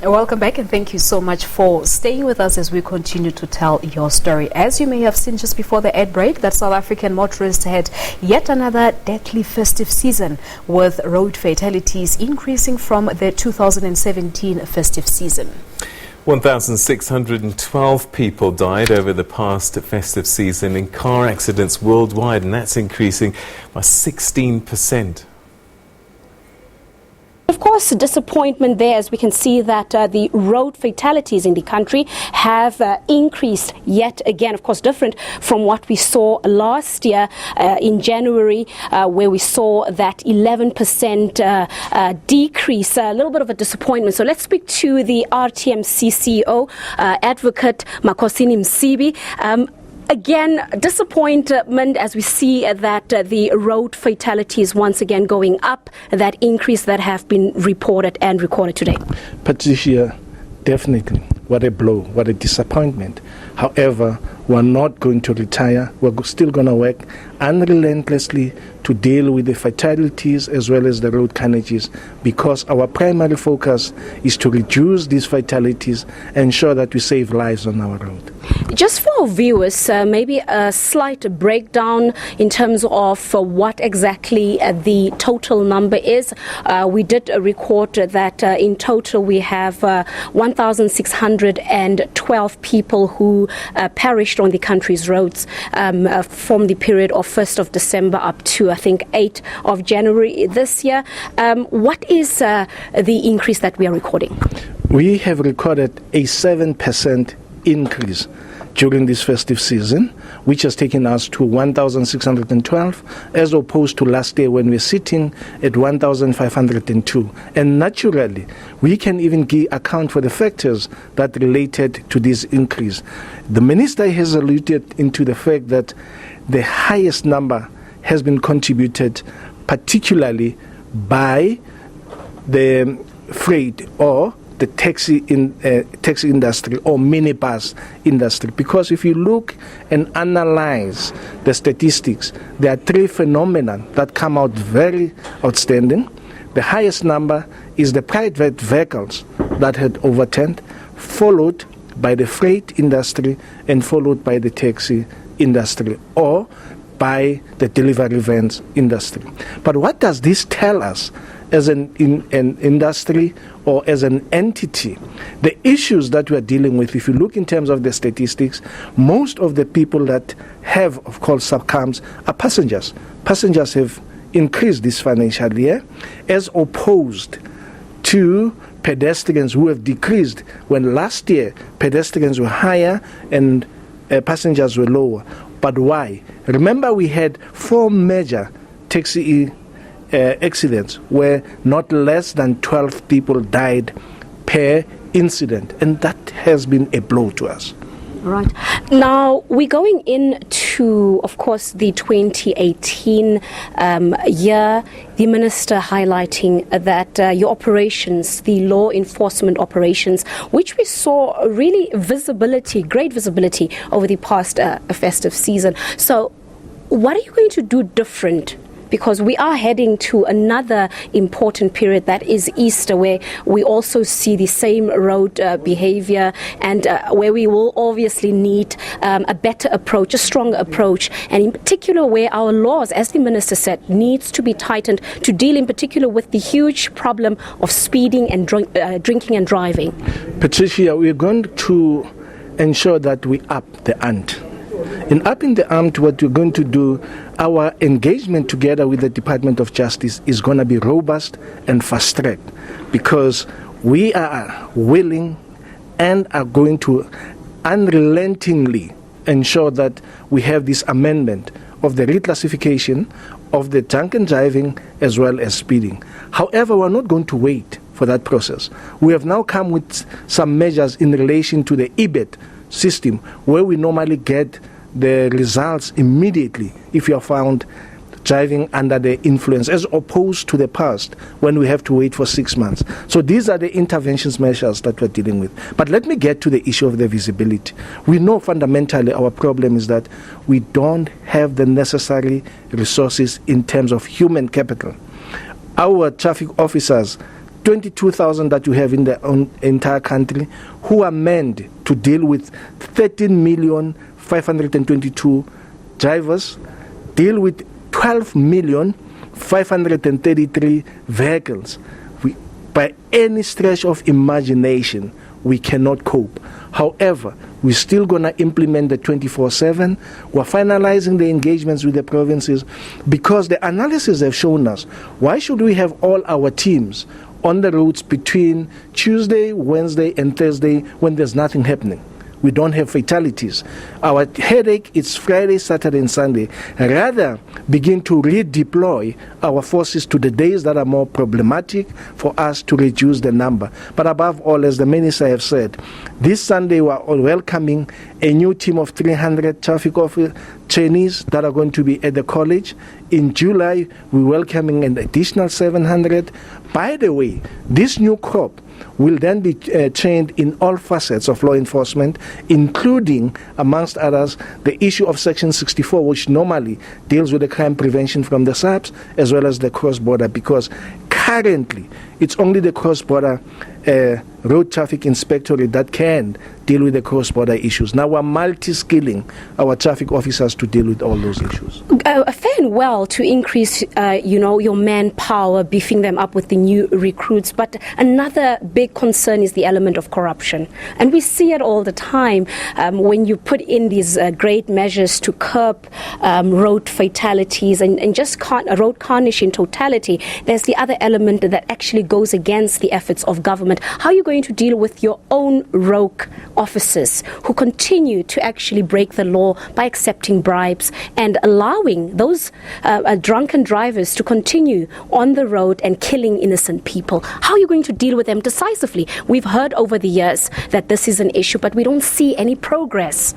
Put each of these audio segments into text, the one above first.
Welcome back, and thank you so much for staying with us as we continue to tell your story. As you may have seen just before the ad break, that South African motorists had yet another deadly festive season, with road fatalities increasing from the 2017 festive season. 1,612 people died over the past festive season in car accidents worldwide, and that's increasing by 16%. Of course, disappointment there, as we can see that the road fatalities in the country have increased yet again. Of course, different from what we saw last year in January, where we saw that 11% decrease. A little bit of a disappointment. So let's speak to the RTMC CEO, Advocate Makhosini Msibi. Again, disappointment as we see that the road fatalities once again going up, that increase that have been reported and recorded today. Patricia, definitely. What a blow, what a disappointment. However, we're not going to retire. We're still going to work unrelentlessly to deal with the fatalities as well as the road carnages, because our primary focus is to reduce these fatalities, ensure that we save lives on our road. Just for our viewers, maybe a slight breakdown in terms of what exactly the total number is. We did record that in total we have 1,612 people who perished on the country's roads from the period of 1st of December up to, I think, 8th of January this year. What is the increase that we are recording? We have recorded a 7% increase during this festive season, which has taken us to 1,612, as opposed to last year when we're sitting at 1,502. And naturally, we can even account for the factors that related to this increase. The minister has alluded into the fact that the highest number has been contributed particularly by the freight or the taxi industry or minibus industry. Because if you look and analyze the statistics, there are three phenomena that come out very outstanding. The highest number is the private vehicles that had overturned, followed by the freight industry, and followed by the taxi industry or by the delivery vans industry. But what does this tell us as an industry or as an entity? The issues that we are dealing with, if you look in terms of the statistics, most of the people that have, of course, succumbed are passengers. Passengers have increased this financial year, as opposed to pedestrians who have decreased, when last year pedestrians were higher and passengers were lower. But why? Remember, we had 4 major taxi accidents where not less than 12 people died per incident, and that has been a blow to us. Right. Now, we're going into, of course, the 2018 year. The minister highlighting that your operations, the law enforcement operations, which we saw really great visibility over the past festive season. So what are you going to do different? Because we are heading to another important period, that is Easter, where we also see the same road behavior, and where we will obviously need a better approach, a stronger approach, and in particular where our laws, as the minister said, needs to be tightened to deal in particular with the huge problem of speeding and drinking and driving. Patricia, we're going to ensure that we up the ante. In upping the ante, what we're going to do, our engagement together with the Department of Justice is going to be robust and fast-tracked, because we are willing and are going to unrelentingly ensure that we have this amendment of the reclassification of the drunken driving as well as speeding. However, we're not going to wait for that process. We have now come with some measures in relation to the EBET system, where we normally get the results immediately if you are found driving under the influence, as opposed to the past when we have to wait for 6 months. So these are the interventions measures that we're dealing with. But let me get to the issue of the visibility. We know fundamentally our problem is that we don't have the necessary resources in terms of human capital. Our traffic officers, 22,000 that you have in the entire country, who are manned to deal with 13,522 drivers, deal with 12,533 vehicles. By any stretch of imagination, we cannot cope. However, we're still going to implement the 24/7. We're finalizing the engagements with the provinces because the analysis have shown us, why should we have all our teams on the roads between Tuesday, Wednesday, and Thursday when there's nothing happening? We don't have fatalities. Our headache is Friday, Saturday, and Sunday. Rather, begin to redeploy our forces to the days that are more problematic for us to reduce the number. But above all, as the minister have said, this Sunday we are welcoming a new team of 300 traffic officer trainees that are going to be at the college. In July, we're welcoming an additional 700. By the way, this new crop will then be trained in all facets of law enforcement, including, amongst others, the issue of Section 64, which normally deals with the crime prevention from the SABC, as well as the cross-border, because currently it's only the cross-border road traffic inspectorate that can deal with the cross-border issues. Now we're multi-skilling our traffic officers to deal with all those issues. Fair and well to increase, your manpower, beefing them up with the new recruits. But another big concern is the element of corruption. And we see it all the time when you put in these great measures to curb road fatalities and just road carnage in totality. There's the other element that actually goes against the efforts of government. How are you going to deal with your own rogue officers who continue to actually break the law by accepting bribes and allowing those drunken drivers to continue on the road and killing innocent people? How are you going to deal with them decisively? We've heard over the years that this is an issue, but we don't see any progress.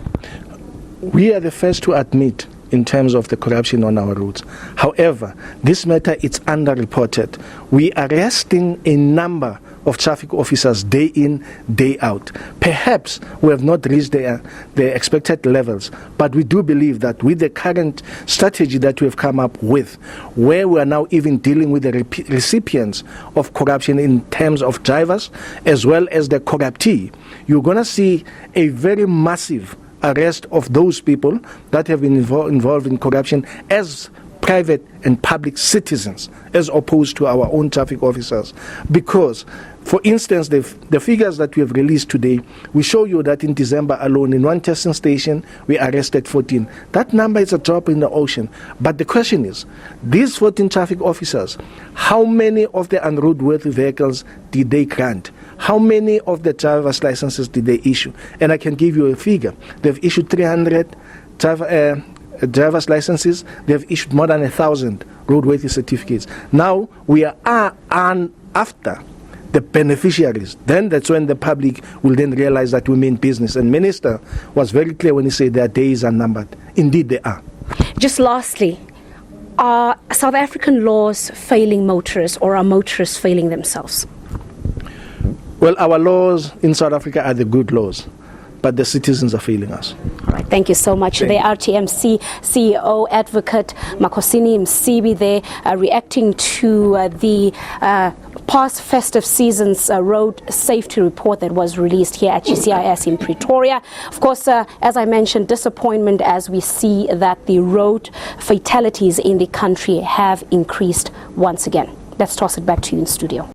We are the first to admit in terms of the corruption on our roads. However, this matter is underreported. We are arresting a number of traffic officers day in, day out. Perhaps we have not reached the expected levels, but we do believe that with the current strategy that we have come up with, where we are now even dealing with the recipients of corruption in terms of drivers, as well as the corruptee, you're going to see a very massive arrest of those people that have been involved in corruption as private and public citizens, as opposed to our own traffic officers. Because, for instance, the figures that we have released today, we show you that in December alone, in one testing station, we arrested 14. That number is a drop in the ocean. But the question is, these 14 traffic officers, how many of the unroadworthy vehicles did they grant? How many of the driver's licenses did they issue? And I can give you a figure. They've issued 300 driver's licenses. They've issued more than 1,000 roadworthy certificates. Now we are after the beneficiaries. Then that's when the public will then realize that we mean business. And Minister was very clear when he said their days are numbered. Indeed they are. Just lastly, are South African laws failing motorists, or are motorists failing themselves? Well, our laws in South Africa are the good laws, but the citizens are failing us. All right, thank you so much. The RTMC CEO advocate Makhosini Msibi there reacting to the past festive season's road safety report that was released here at GCIS in Pretoria. Of course, as I mentioned, disappointment as we see that the road fatalities in the country have increased once again. Let's toss it back to you in studio.